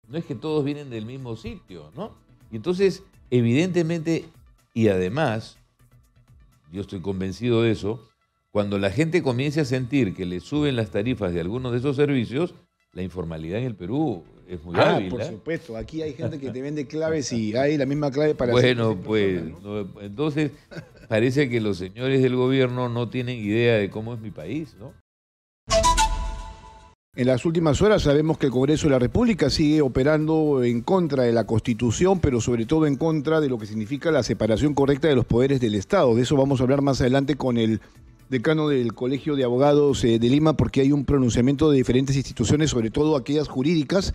no es que todos vienen del mismo sitio, ¿no? Y entonces, evidentemente, y además, yo estoy convencido de eso, cuando la gente comience a sentir que le suben las tarifas de algunos de esos servicios, la informalidad en el Perú es muy hábil. Por supuesto. Aquí hay gente que te vende claves y hay la misma clave para... Bueno, pues, ¿no? Entonces, parece que los señores del gobierno no tienen idea de cómo es mi país, ¿no? En las últimas horas sabemos que el Congreso de la República sigue operando en contra de la Constitución, pero sobre todo en contra de lo que significa la separación correcta de los poderes del Estado. De eso vamos a hablar más adelante con el decano del Colegio de Abogados de Lima, porque hay un pronunciamiento de diferentes instituciones, sobre todo aquellas jurídicas,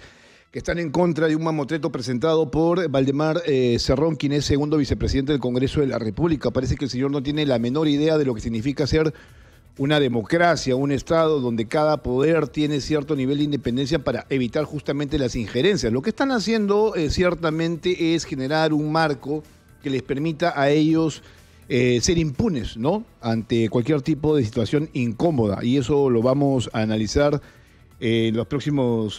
que están en contra de un mamotreto presentado por Valdemar Cerrón, quien es segundo vicepresidente del Congreso de la República. Parece que el señor no tiene la menor idea de lo que significa ser una democracia, un Estado donde cada poder tiene cierto nivel de independencia para evitar justamente las injerencias. Lo que están haciendo ciertamente es generar un marco que les permita a ellos ser impunes, ¿no?, ante cualquier tipo de situación incómoda, y eso lo vamos a analizar en los próximos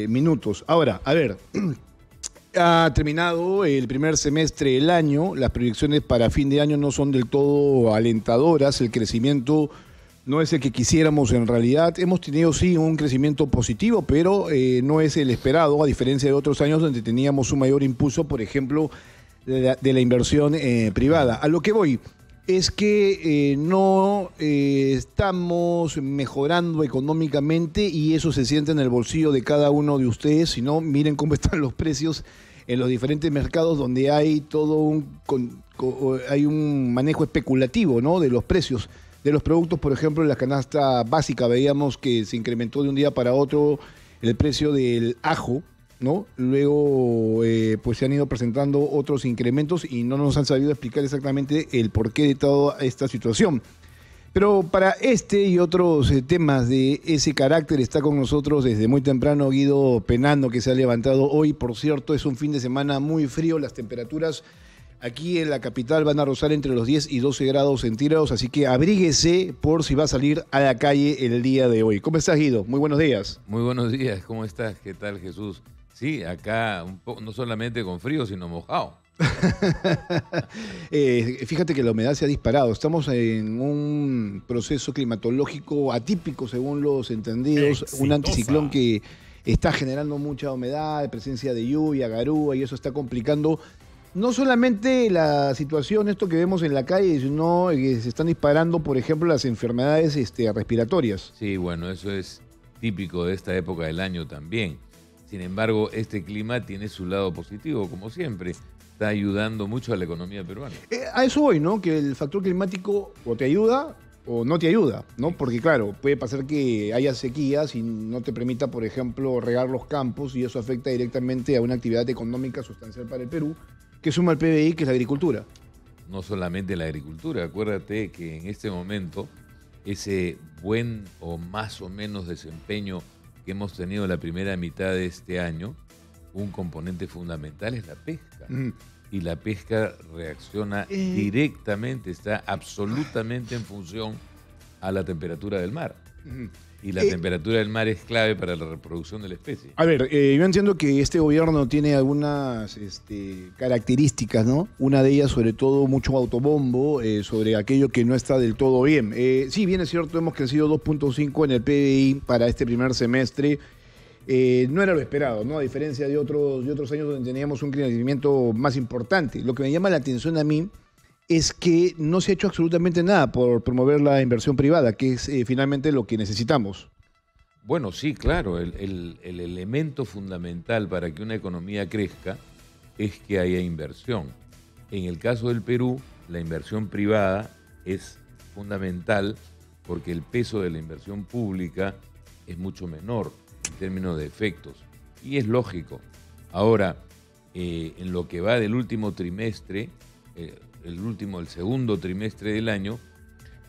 minutos. Ahora, a ver, ha terminado el primer semestre del año, las proyecciones para fin de año no son del todo alentadoras, el crecimiento no es el que quisiéramos en realidad. Hemos tenido sí un crecimiento positivo, pero no es el esperado, a diferencia de otros años donde teníamos un mayor impulso, por ejemplo, de la inversión privada. A lo que voy es que no estamos mejorando económicamente y eso se siente en el bolsillo de cada uno de ustedes, sino miren cómo están los precios en los diferentes mercados donde hay hay un manejo especulativo, ¿no?, de los precios de los productos. Por ejemplo, en la canasta básica veíamos que se incrementó de un día para otro el precio del ajo, ¿no? Luego pues se han ido presentando otros incrementos y no nos han sabido explicar exactamente el porqué de toda esta situación. Pero para este y otros temas de ese carácter está con nosotros desde muy temprano Guido Penano, que se ha levantado hoy. Por cierto, es un fin de semana muy frío, las temperaturas aquí en la capital van a rozar entre los 10 y 12 grados centígrados, así que abríguese por si va a salir a la calle el día de hoy. ¿Cómo estás, Guido? Muy buenos días. Muy buenos días, ¿cómo estás? ¿Qué tal, Jesús? Sí, acá no solamente con frío, sino mojado. Fíjate que la humedad se ha disparado. Estamos en un proceso climatológico atípico, según los entendidos. Exitosa. Un anticiclón que está generando mucha humedad, presencia de lluvia, garúa, y eso está complicando no solamente la situación, esto que vemos en la calle, sino que se están disparando, por ejemplo, las enfermedades respiratorias. Sí, bueno, eso es típico de esta época del año también. Sin embargo, este clima tiene su lado positivo, como siempre. Está ayudando mucho a la economía peruana. A eso voy, ¿no? Que el factor climático o te ayuda o no te ayuda, ¿no? Porque claro, puede pasar que haya sequías y no te permita, por ejemplo, regar los campos, y eso afecta directamente a una actividad económica sustancial para el Perú, que suma al PBI, que es la agricultura. No solamente la agricultura, acuérdate que en este momento ese buen o más o menos desempeño que hemos tenido en la primera mitad de este año, un componente fundamental es la pesca. Y la pesca reacciona directamente, está absolutamente en función a la temperatura del mar. Y la temperatura del mar es clave para la reproducción de la especie. A ver, yo entiendo que este gobierno tiene algunas características, ¿no? Una de ellas, sobre todo, mucho autobombo sobre aquello que no está del todo bien. Sí, bien es cierto, hemos crecido 2.5 en el PBI para este primer semestre. No era lo esperado, ¿no? A diferencia de otros años donde teníamos un crecimiento más importante. Lo que me llama la atención a mí es que no se ha hecho absolutamente nada por promover la inversión privada, que es finalmente lo que necesitamos. Bueno, sí, claro. El elemento fundamental para que una economía crezca es que haya inversión. En el caso del Perú, la inversión privada es fundamental porque el peso de la inversión pública es mucho menor en términos de efectos. Y es lógico. Ahora, en lo que va del último trimestre, el segundo trimestre del año,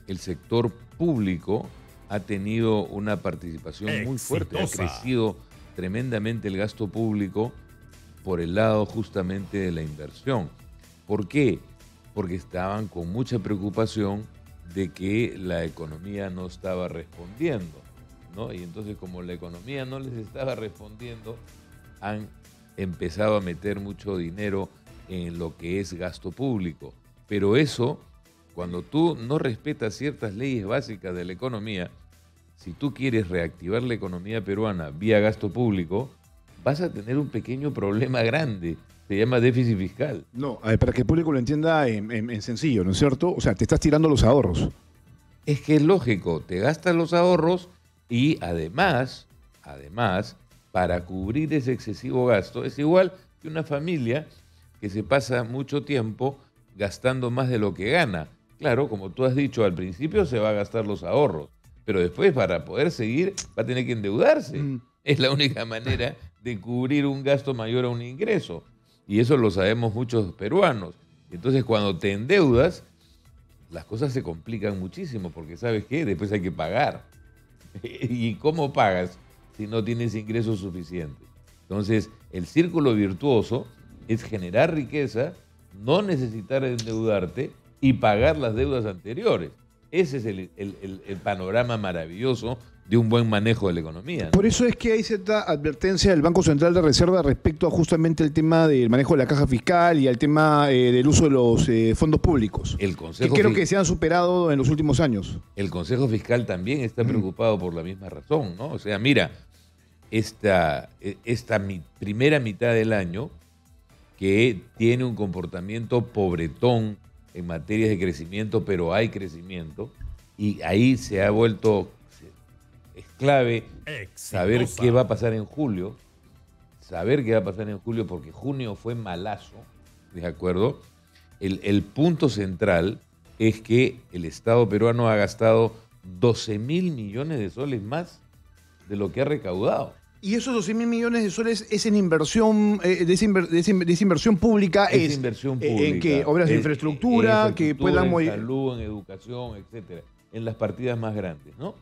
el sector público ha tenido una participación muy fuerte. Ha crecido tremendamente el gasto público por el lado justamente de la inversión. ¿Por qué? Porque estaban con mucha preocupación de que la economía no estaba respondiendo, ¿no? Y entonces, como la economía no les estaba respondiendo, han empezado a meter mucho dinero en lo que es gasto público. Pero eso, cuando tú no respetas ciertas leyes básicas de la economía, si tú quieres reactivar la economía peruana vía gasto público, vas a tener un pequeño problema grande. Se llama déficit fiscal. No, a ver, para que el público lo entienda en sencillo, ¿no es cierto? O sea, te estás tirando los ahorros. Es que es lógico, te gastas los ahorros y además, para cubrir ese excesivo gasto, es igual que una familia que se pasa mucho tiempo gastando más de lo que gana. Claro, como tú has dicho, al principio se va a gastar los ahorros, pero después para poder seguir va a tener que endeudarse. Es la única manera de cubrir un gasto mayor a un ingreso. Y eso lo sabemos muchos peruanos. Entonces, cuando te endeudas, las cosas se complican muchísimo, porque ¿sabes qué? Después hay que pagar. ¿Y cómo pagas si no tienes ingresos suficientes? Entonces, el círculo virtuoso es generar riqueza, no necesitar endeudarte y pagar las deudas anteriores. Ese es el panorama maravilloso de un buen manejo de la economía, ¿no? Por eso es que hay cierta advertencia del Banco Central de Reserva respecto a justamente el tema del manejo de la caja fiscal y al tema del uso de los fondos públicos, El Consejo que creo que se han superado en los últimos años. El Consejo Fiscal también está preocupado por la misma razón, ¿no? O sea, mira, esta primera mitad del año, que tiene un comportamiento pobretón en materia de crecimiento, pero hay crecimiento, y ahí se ha vuelto, es clave saber qué va a pasar en julio, porque junio fue malazo, ¿de acuerdo? El punto central es que el Estado peruano ha gastado 12.000 millones de soles más de lo que ha recaudado. Y esos 12.000 millones de soles es en inversión, de esa inversión pública. Es inversión pública. En que obras de infraestructura, que puedan... En salud, en educación, etcétera, en las partidas más grandes, ¿no?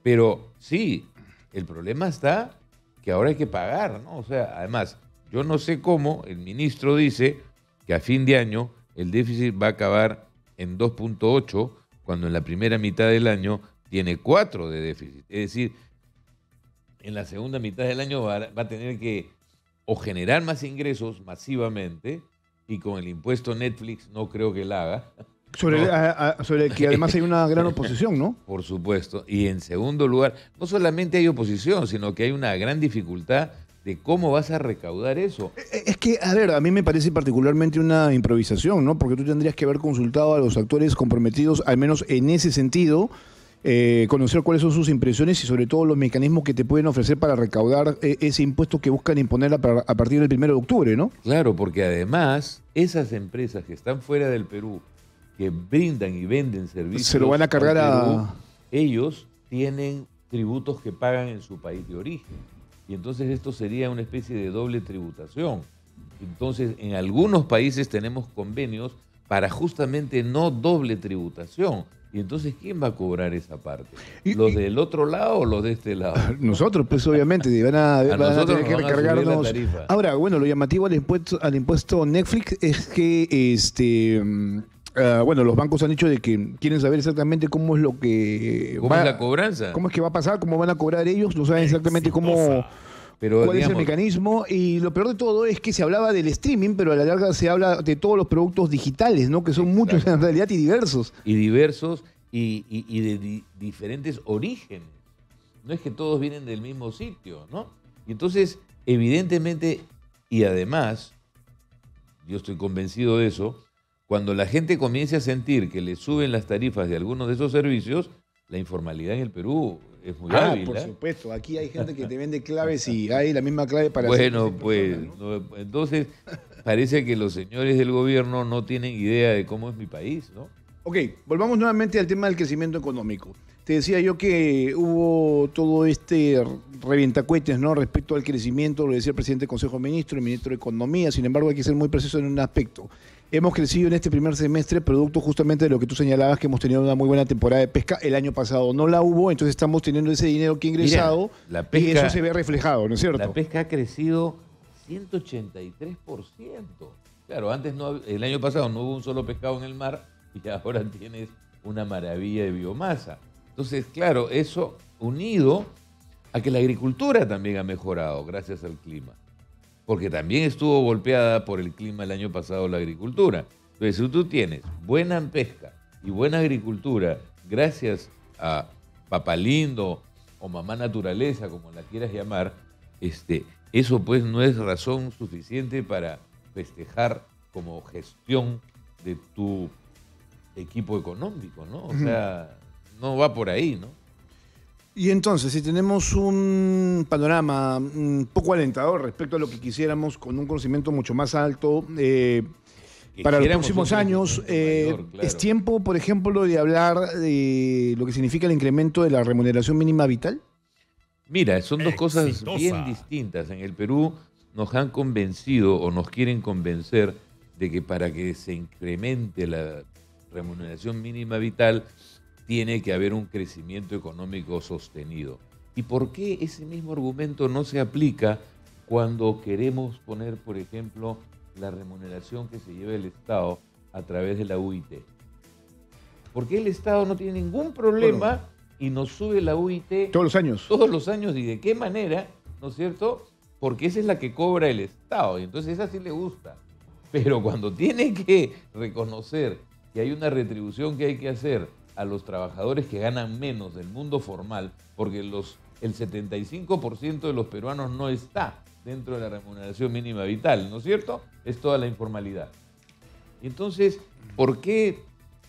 Pero sí, el problema está que ahora hay que pagar, ¿no? O sea, además, yo no sé cómo el ministro dice que a fin de año el déficit va a acabar en 2.8, cuando en la primera mitad del año tiene 4 de déficit. Es decir, en la segunda mitad del año va a tener que o generar más ingresos masivamente, y con el impuesto Netflix no creo que la haga. Sobre el que además hay una gran oposición, ¿no? Por supuesto. Y en segundo lugar, no solamente hay oposición, sino que hay una gran dificultad de cómo vas a recaudar eso. Es que, a ver, a mí me parece particularmente una improvisación, ¿no? Porque tú tendrías que haber consultado a los actores comprometidos, al menos en ese sentido, conocer cuáles son sus impresiones y sobre todo los mecanismos que te pueden ofrecer para recaudar ese impuesto que buscan imponer a partir del 1 de octubre, ¿no? Claro, porque además esas empresas que están fuera del Perú, que brindan y venden servicios, se lo van a cargar Perú, ellos tienen tributos que pagan en su país de origen. Y entonces esto sería una especie de doble tributación. Entonces, en algunos países tenemos convenios para justamente no doble tributación. Y entonces, ¿quién va a cobrar esa parte? ¿Los del otro lado o los de este lado? Nosotros, pues obviamente, van a tener que recargarnos. Ahora, bueno, lo llamativo al impuesto Netflix es que bueno, los bancos han dicho de que quieren saber exactamente cómo es lo que... ¿Cómo es la cobranza? ¿Cómo es que va a pasar? ¿Cómo van a cobrar ellos? No saben exactamente cuál es el mecanismo. Y lo peor de todo es que se hablaba del streaming, pero a la larga se habla de todos los productos digitales, ¿no? Que son muchos en realidad y diversos. Y diversos y de diferentes orígenes. No es que todos vienen del mismo sitio, ¿no? Y entonces, evidentemente, y además, yo estoy convencido de eso, cuando la gente comience a sentir que le suben las tarifas de algunos de esos servicios, la informalidad en el Perú es muy hábil. Por supuesto. Aquí hay gente que te vende claves y hay la misma clave para... Bueno, pues, ¿no? Entonces parece que los señores del gobierno no tienen idea de cómo es mi país, ¿no? Ok, volvamos nuevamente al tema del crecimiento económico. Te decía yo que hubo todo este revientacuetes, ¿no? Respecto al crecimiento, lo decía el presidente del Consejo de Ministros, el ministro de Economía. Sin embargo, hay que ser muy preciso en un aspecto. Hemos crecido en este primer semestre producto justamente de lo que tú señalabas, que hemos tenido una muy buena temporada de pesca. El año pasado no la hubo, entonces estamos teniendo ese dinero que ha ingresado. Mira, la pesca, y eso se ve reflejado, ¿no es cierto? La pesca ha crecido 183%. Claro, antes el año pasado no hubo un solo pescado en el mar y ahora tienes una maravilla de biomasa. Entonces, claro, eso unido a que la agricultura también ha mejorado gracias al clima. porque también estuvo golpeada por el clima el año pasado la agricultura. Entonces, si tú tienes buena pesca y buena agricultura, gracias a Papalindo o Mamá Naturaleza, como la quieras llamar, eso pues no es razón suficiente para festejar como gestión de tu equipo económico, ¿no? O sea, no va por ahí, ¿no? Y entonces, si tenemos un panorama un poco alentador respecto a lo que quisiéramos, con un conocimiento mucho más alto, para los próximos años, mayor, claro. ¿es tiempo, por ejemplo, de hablar de lo que significa el incremento de la remuneración mínima vital? Mira, son dos cosas bien distintas. En el Perú nos han convencido o nos quieren convencer de que para que se incremente la remuneración mínima vital tiene que haber un crecimiento económico sostenido. ¿Y por qué ese mismo argumento no se aplica cuando queremos poner, por ejemplo, la remuneración que se lleva el Estado a través de la UIT? Porque el Estado no tiene ningún problema y nos sube la UIT todos los años. Todos los años. ¿Y de qué manera? ¿No es cierto? Porque esa es la que cobra el Estado y entonces esa sí le gusta. Pero cuando tiene que reconocer que hay una retribución que hay que hacer a los trabajadores que ganan menos del mundo formal, porque el 75% de los peruanos no está dentro de la remuneración mínima vital, ¿no es cierto? Es toda la informalidad. Y entonces, ¿por qué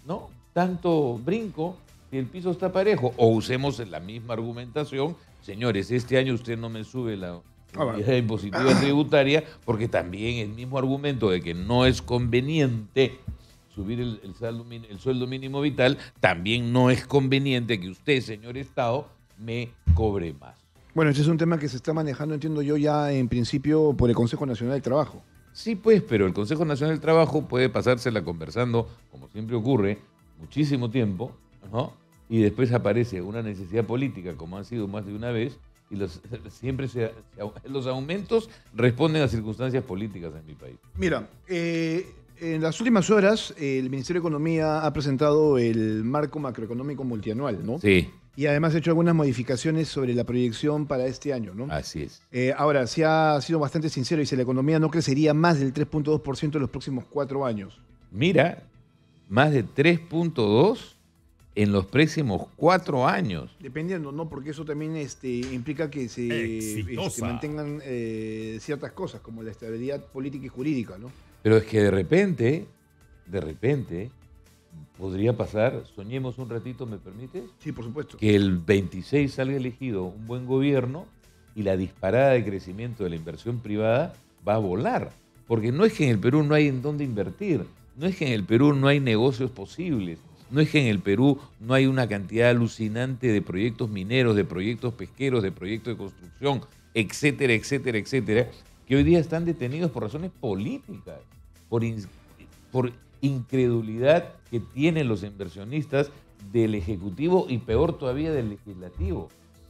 no tanto brinco si el piso está parejo? O usemos la misma argumentación, señores, este año usted no me sube la unidad impositiva tributaria, porque también el mismo argumento de que no es conveniente subir el sueldo mínimo vital, también no es conveniente que usted, señor Estado, me cobre más. Bueno, este es un tema que se está manejando, entiendo yo, ya en principio por el Consejo Nacional del Trabajo. Sí, pues, pero el Consejo Nacional del Trabajo puede pasársela conversando, como siempre ocurre, muchísimo tiempo, ¿no? Y después aparece una necesidad política, como han sido más de una vez, y los aumentos responden a circunstancias políticas en mi país. Mira, en las últimas horas el Ministerio de Economía ha presentado el marco macroeconómico multianual, ¿no? Sí. Y además ha hecho algunas modificaciones sobre la proyección para este año, ¿no? Así es. Ahora, se ha sido bastante sincero y dice la economía no crecería más del 3.2% en los próximos 4 años. Mira, más de 3.2 en los próximos 4 años. Dependiendo, ¿no? Porque eso también implica que se mantengan ciertas cosas, como la estabilidad política y jurídica, ¿no? Pero es que de repente, podría pasar, soñemos un ratito, ¿me permite? Sí, por supuesto. Que el 26 salga elegido un buen gobierno y la disparada de crecimiento de la inversión privada va a volar. Porque no es que en el Perú no hay en dónde invertir, no es que en el Perú no hay negocios posibles, no es que en el Perú no hay una cantidad alucinante de proyectos mineros, de proyectos pesqueros, de proyectos de construcción, etcétera, etcétera, etcétera, que hoy día están detenidos por razones políticas, por incredulidad que tienen los inversionistas del Ejecutivo y peor todavía del Legislativo.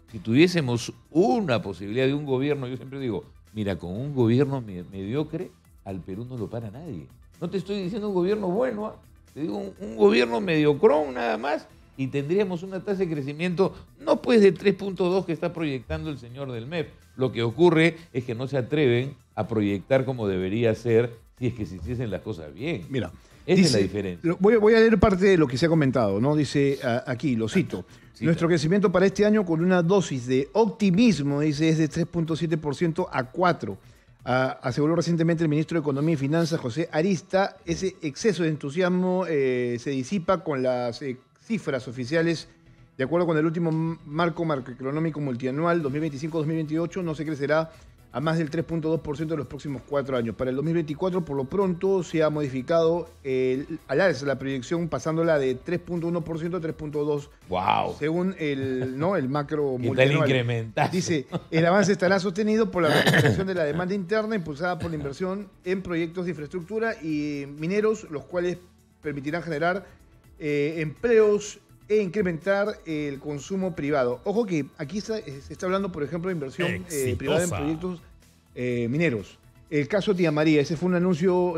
Si tuviésemos una posibilidad de un gobierno, yo siempre digo, mira, con un gobierno mediocre, al Perú no lo para nadie. No te estoy diciendo un gobierno bueno, te digo un gobierno mediocrón nada más y tendríamos una tasa de crecimiento no pues de 3.2 que está proyectando el señor del MEF. Lo que ocurre es que no se atreven a proyectar como debería ser si es que se hiciesen las cosas bien. Mira, esa es la diferencia. Voy a leer parte de lo que se ha comentado, ¿no? Dice aquí, lo cito. Sí, nuestro crecimiento para este año con una dosis de optimismo, dice, es de 3.7% a 4%. Aseguró recientemente el ministro de Economía y Finanzas, José Arista. Ese exceso de entusiasmo se disipa con las cifras oficiales. De acuerdo con el último marco macroeconómico multianual 2025-2028, no se crecerá a más del 3.2% en los próximos 4 años. Para el 2024, por lo pronto, se ha modificado al alza la proyección, pasándola de 3.1% a 3.2%. ¡Wow! Según el macro multianual. ¿Qué tal incrementazo? Dice, el avance estará sostenido por la recuperación de la demanda interna impulsada por la inversión en proyectos de infraestructura y mineros, los cuales permitirán generar empleos e incrementar el consumo privado. Ojo que aquí se está hablando, por ejemplo, de inversión privada en proyectos mineros. El caso Tía María, ese fue un anuncio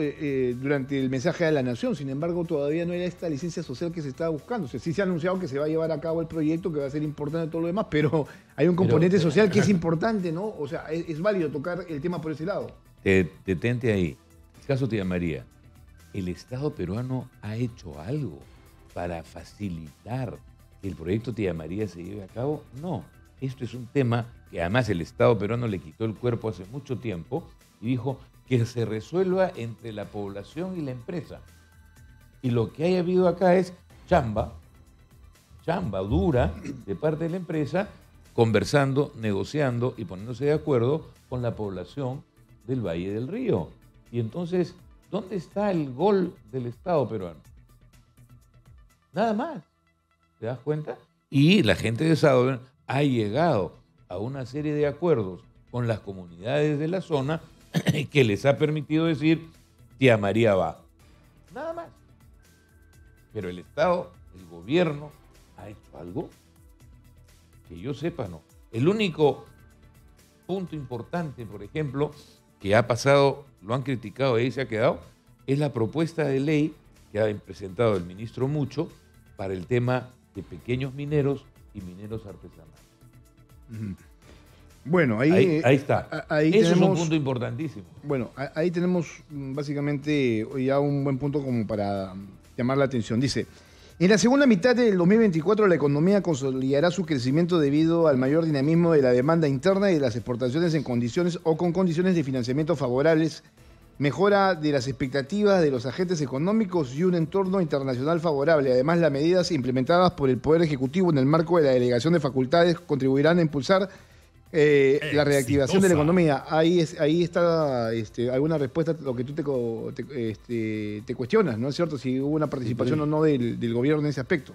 durante el mensaje a la Nación. Sin embargo, todavía no era esta licencia social que se estaba buscando. O sea, sí se ha anunciado que se va a llevar a cabo el proyecto, que va a ser importante todo lo demás, pero hay un componente social que es importante, ¿no? O sea, es válido tocar el tema por ese lado. Detente ahí. El caso Tía María. ¿El Estado peruano ha hecho algo para facilitar que el proyecto Tía María se lleve a cabo? No. Esto es un tema que además el Estado peruano le quitó el cuerpo hace mucho tiempo y dijo que se resuelva entre la población y la empresa. Y lo que haya habido acá es chamba dura de parte de la empresa, conversando, negociando y poniéndose de acuerdo con la población del Valle del Río. Y entonces, ¿dónde está el gol del Estado peruano? Nada más. ¿Te das cuenta? Y la gente de Sauber ha llegado a una serie de acuerdos con las comunidades de la zona que les ha permitido decir, Tía María va. Nada más. Pero el Estado, el gobierno, ¿ha hecho algo? Que yo sepa, no. El único punto importante, por ejemplo, que ha pasado, lo han criticado y ahí se ha quedado, es la propuesta de ley que ha presentado el ministro Mucho para el tema de pequeños mineros y mineros artesanales. Bueno, ahí está. Eso es un punto importantísimo. Bueno, ahí tenemos básicamente ya un buen punto como para llamar la atención. Dice, en la segunda mitad del 2024 la economía consolidará su crecimiento debido al mayor dinamismo de la demanda interna y de las exportaciones en condiciones o con condiciones de financiamiento favorables, mejora de las expectativas de los agentes económicos y un entorno internacional favorable. Además, las medidas implementadas por el Poder Ejecutivo en el marco de la delegación de facultades contribuirán a impulsar la reactivación de la economía. Ahí está alguna respuesta a lo que tú te cuestionas, ¿no es cierto? Si hubo una participación o no del gobierno en ese aspecto.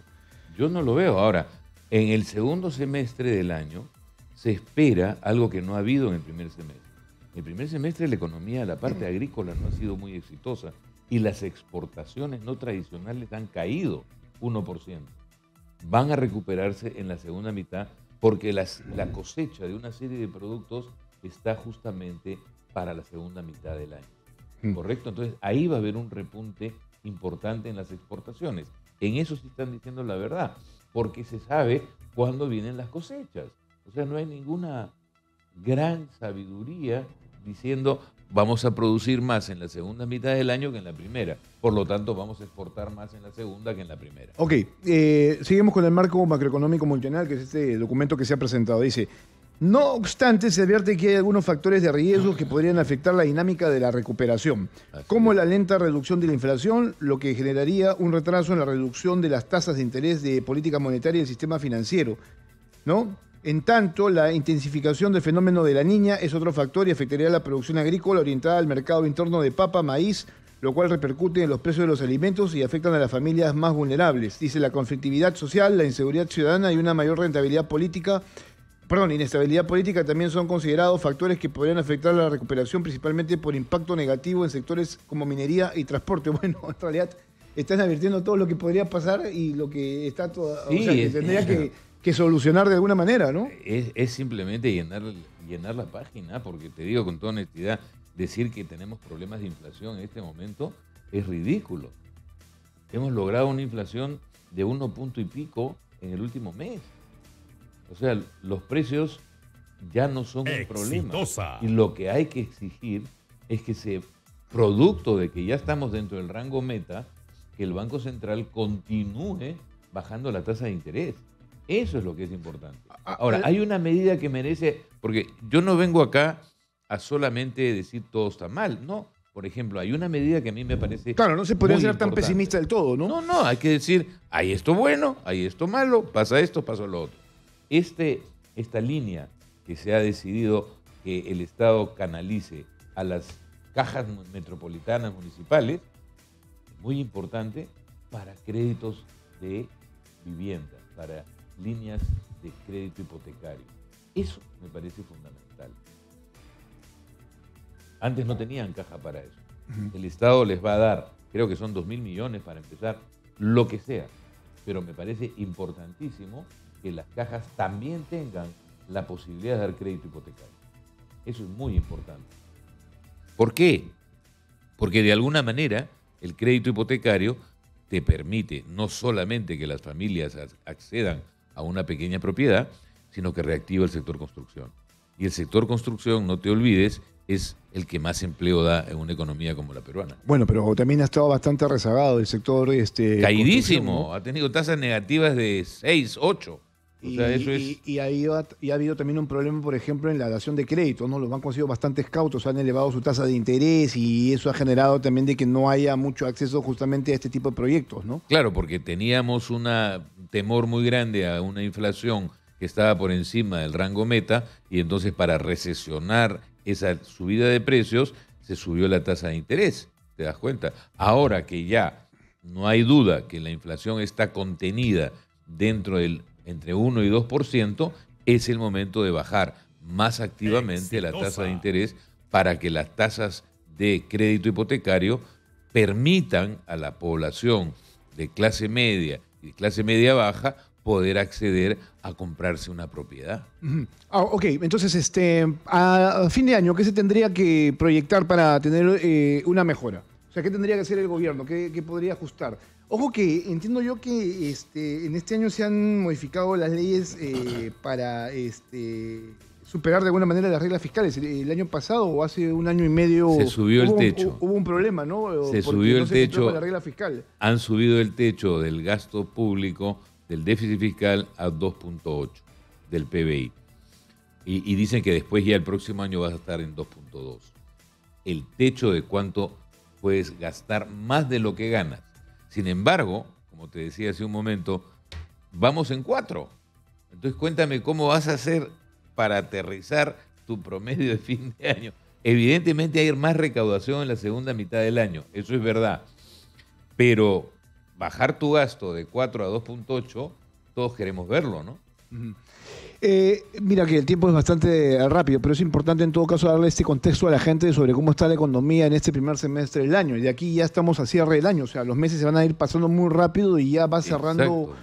Yo no lo veo. Ahora, en el segundo semestre del año se espera algo que no ha habido en el primer semestre. En el primer semestre la economía, la parte agrícola no ha sido muy exitosa y las exportaciones no tradicionales han caído 1%. Van a recuperarse en la segunda mitad porque la cosecha de una serie de productos está justamente para la segunda mitad del año. ¿Correcto? Entonces, ahí va a haber un repunte importante en las exportaciones. En eso sí están diciendo la verdad, porque se sabe cuándo vienen las cosechas. O sea, no hay ninguna gran sabiduría diciendo vamos a producir más en la segunda mitad del año que en la primera. Por lo tanto, vamos a exportar más en la segunda que en la primera. Ok, seguimos con el marco macroeconómico multianual, que es este documento que se ha presentado. Dice, no obstante, se advierte que hay algunos factores de riesgo que podrían afectar la dinámica de la recuperación, como la lenta reducción de la inflación, lo que generaría un retraso en la reducción de las tasas de interés de política monetaria y el sistema financiero, ¿no? En tanto, la intensificación del fenómeno de la Niña es otro factor y afectaría la producción agrícola orientada al mercado interno de papa, maíz, lo cual repercute en los precios de los alimentos y afectan a las familias más vulnerables. Dice, la conflictividad social, la inseguridad ciudadana y una mayor inestabilidad política también son considerados factores que podrían afectar la recuperación, principalmente por impacto negativo en sectores como minería y transporte. Bueno, en realidad están advirtiendo todo lo que podría pasar y lo que está todo, sí, o sea, que tendría que solucionar de alguna manera, ¿no? Es simplemente llenar la página, porque te digo con toda honestidad, decir que tenemos problemas de inflación en este momento es ridículo. Hemos logrado una inflación de 1 punto y pico en el último mes. O sea, los precios ya no son un problema. Y lo que hay que exigir es que producto de que ya estamos dentro del rango meta, que el Banco Central continúe bajando la tasa de interés. Eso es lo que es importante. Ahora, hay una medida que merece, porque yo no vengo acá a solamente decir todo está mal, no. Por ejemplo, hay una medida que a mí me parece claro, no se podría ser importante. tan pesimista del todo, ¿no? No, hay que decir, hay esto bueno, hay esto malo, pasa esto, pasa lo otro. Esta línea que se ha decidido que el Estado canalice a las cajas metropolitanas municipales, muy importante para créditos de vivienda, para líneas de crédito hipotecario. Eso me parece fundamental. Antes no tenían caja para eso. El Estado les va a dar, creo que son 2.000 millones para empezar, lo que sea. Pero me parece importantísimo que las cajas también tengan la posibilidad de dar crédito hipotecario. Eso es muy importante. ¿Por qué? Porque de alguna manera el crédito hipotecario te permite no solamente que las familias accedan a una pequeña propiedad, sino que reactiva el sector construcción. Y el sector construcción, no te olvides, es el que más empleo da en una economía como la peruana. Bueno, pero también ha estado bastante rezagado el sector Caidísimo, ¿no? ha tenido tasas negativas de 6, 8. O sea, eso es... Y ha habido también un problema, por ejemplo, en la dación de crédito, ¿no? Los bancos han sido bastante cautos, han elevado su tasa de interés y eso ha generado también de que no haya mucho acceso justamente a este tipo de proyectos, ¿no? Claro, porque teníamos un temor muy grande a una inflación que estaba por encima del rango meta y entonces para recesionar esa subida de precios se subió la tasa de interés, ¿te das cuenta? Ahora que ya no hay duda que la inflación está contenida dentro del entre 1 y 2%, es el momento de bajar más activamente la tasa de interés para que las tasas de crédito hipotecario permitan a la población de clase media y clase media baja poder acceder a comprarse una propiedad. Ok, entonces a fin de año, ¿qué se tendría que proyectar para tener una mejora? O sea, ¿qué tendría que hacer el gobierno? ¿Qué podría ajustar? Ojo que entiendo yo que en este año se han modificado las leyes para superar de alguna manera las reglas fiscales. El año pasado o hace un año y medio se subió el techo. Hubo un problema, ¿no? Se subió el techo. La regla fiscal. Han subido el techo del gasto público, del déficit fiscal a 2.8 del PBI. Y dicen que después ya el próximo año vas a estar en 2.2. El techo de cuánto puedes gastar más de lo que ganas. Sin embargo, como te decía hace un momento, vamos en 4. Entonces cuéntame cómo vas a hacer para aterrizar tu promedio de fin de año. Evidentemente hay más recaudación en la segunda mitad del año, eso es verdad. Pero bajar tu gasto de 4 a 2.8, todos queremos verlo, ¿no? Mira que el tiempo es bastante rápido, pero es importante en todo caso darle este contexto a la gente sobre cómo está la economía en este primer semestre del año. Y de aquí ya estamos a cierre del año, o sea, los meses se van a ir pasando muy rápido y ya va cerrando,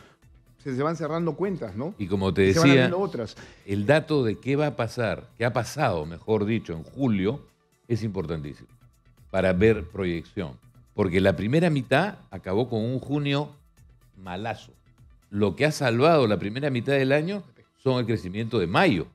se van cerrando cuentas, ¿no? Y como te decía, el dato de qué va a pasar, qué ha pasado, mejor dicho, en julio, es importantísimo para ver proyección. Porque la primera mitad acabó con un junio malazo. Lo que ha salvado la primera mitad del año son el crecimiento de mayo.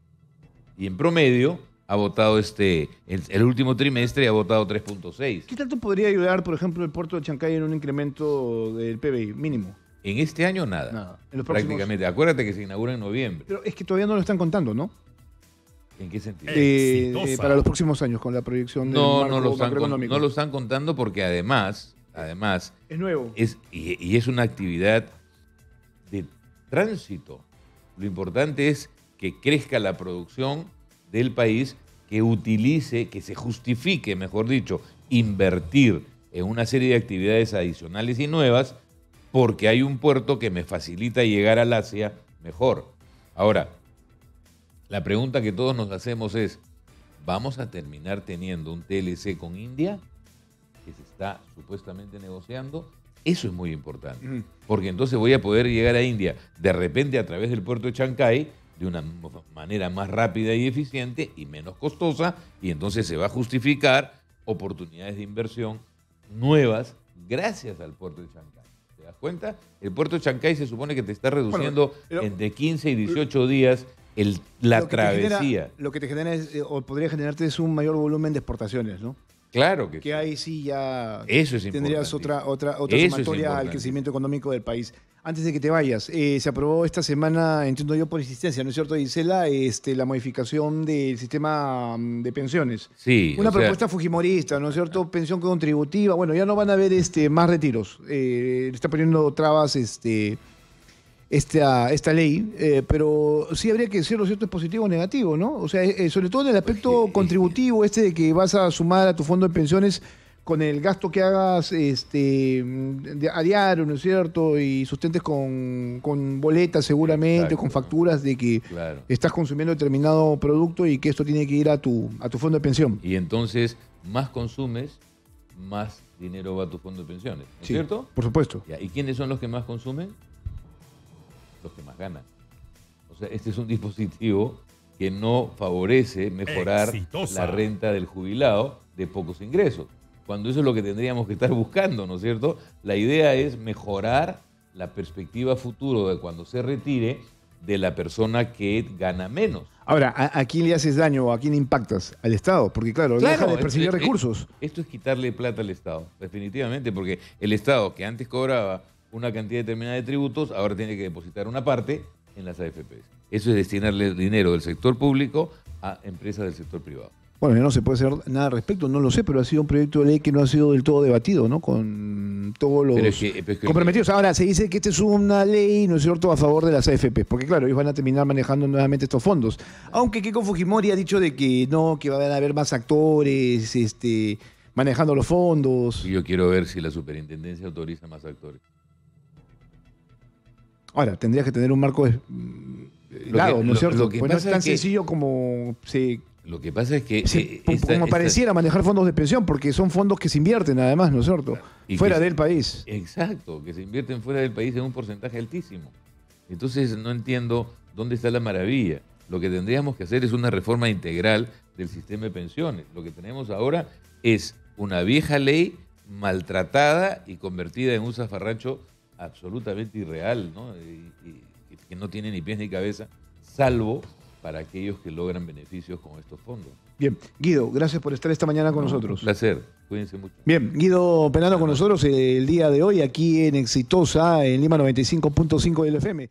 Y en promedio ha votado el último trimestre ha votado 3.6. ¿Qué tanto podría ayudar, por ejemplo, el puerto de Chancay en un incremento del PBI mínimo? En este año nada. En los prácticamente. Acuérdate que se inaugura en noviembre. Pero es que todavía no lo están contando, ¿no? ¿En qué sentido? Para los próximos años, con la proyección del marco macroeconómico. No lo están contando porque además es nuevo. Y es una actividad de tránsito. Lo importante es que crezca la producción del país, que utilice, que se justifique, mejor dicho, invertir en una serie de actividades adicionales y nuevas, porque hay un puerto que me facilita llegar al Asia mejor. Ahora, la pregunta que todos nos hacemos es, ¿vamos a terminar teniendo un TLC con India, que se está supuestamente negociando? Eso es muy importante, porque entonces voy a poder llegar a India de repente a través del puerto de Chancay de una manera más rápida y eficiente y menos costosa, y entonces se va a justificar oportunidades de inversión nuevas gracias al puerto de Chancay. ¿Te das cuenta? El puerto de Chancay se supone que te está reduciendo entre 15 y 18 días la travesía. Lo que te genera o podría generarte es un mayor volumen de exportaciones, ¿no? Claro que sí. Ahí sí ya eso es tendrías otra sumatoria al crecimiento económico del país. Antes de que te vayas, se aprobó esta semana, entiendo yo por insistencia, ¿no es cierto, Gisela? La modificación del sistema de pensiones. Sí. Una propuesta fujimorista, ¿no es cierto? Pensión contributiva. Bueno, ya no van a haber más retiros. Le está poniendo trabas esta ley, pero sí habría que decirlo, ¿cierto? Es positivo o negativo, ¿no? O sea, sobre todo en el aspecto contributivo de que vas a sumar a tu fondo de pensiones con el gasto que hagas a diario, ¿no es cierto? Y sustentes con boletas seguramente, con facturas de que estás consumiendo determinado producto y que esto tiene que ir a tu fondo de pensión. Y entonces, más consumes, más dinero va a tu fondo de pensiones, ¿no es cierto? Por supuesto. ¿Y quiénes son los que más consumen? Los que más ganan. O sea, este es un dispositivo que no favorece mejorar la renta del jubilado de pocos ingresos, cuando eso es lo que tendríamos que estar buscando, ¿no es cierto? La idea es mejorar la perspectiva futuro de cuando se retire de la persona que gana menos. Ahora, ¿a quién le haces daño o a quién impactas? Al Estado, porque claro, deja de percibir recursos. Esto es quitarle plata al Estado, definitivamente, porque el Estado, que antes cobraba una cantidad determinada de tributos, ahora tiene que depositar una parte en las AFPs. Eso es destinarle dinero del sector público a empresas del sector privado. Bueno, ya no se puede hacer nada al respecto, no lo sé, pero ha sido un proyecto de ley que no ha sido del todo debatido, ¿no? Con todos los comprometidos. Ahora, se dice que esta es una ley, ¿no es cierto?, a favor de las AFP, porque claro, ellos van a terminar manejando nuevamente estos fondos. Aunque Keiko Fujimori ha dicho de que no, que van a haber más actores manejando los fondos. Y yo quiero ver si la superintendencia autoriza más actores. Ahora, tendrías que tener un marco claro, ¿no es cierto? Pues no es tan sencillo como lo que pasa es que... pareciera manejar fondos de pensión, porque son fondos que se invierten además, ¿no es cierto? Fuera del país. Exacto, que se invierten fuera del país en un porcentaje altísimo. Entonces no entiendo dónde está la maravilla. Lo que tendríamos que hacer es una reforma integral del sistema de pensiones. Lo que tenemos ahora es una vieja ley maltratada y convertida en un zafarrancho absolutamente irreal, ¿no? Y que no tiene ni pies ni cabeza, salvo para aquellos que logran beneficios con estos fondos. Bien, Guido, gracias por estar esta mañana con nosotros. Un placer, cuídense mucho. Bien, Guido Penano con nosotros el día de hoy aquí en Exitosa, en Lima 95.5 del FM.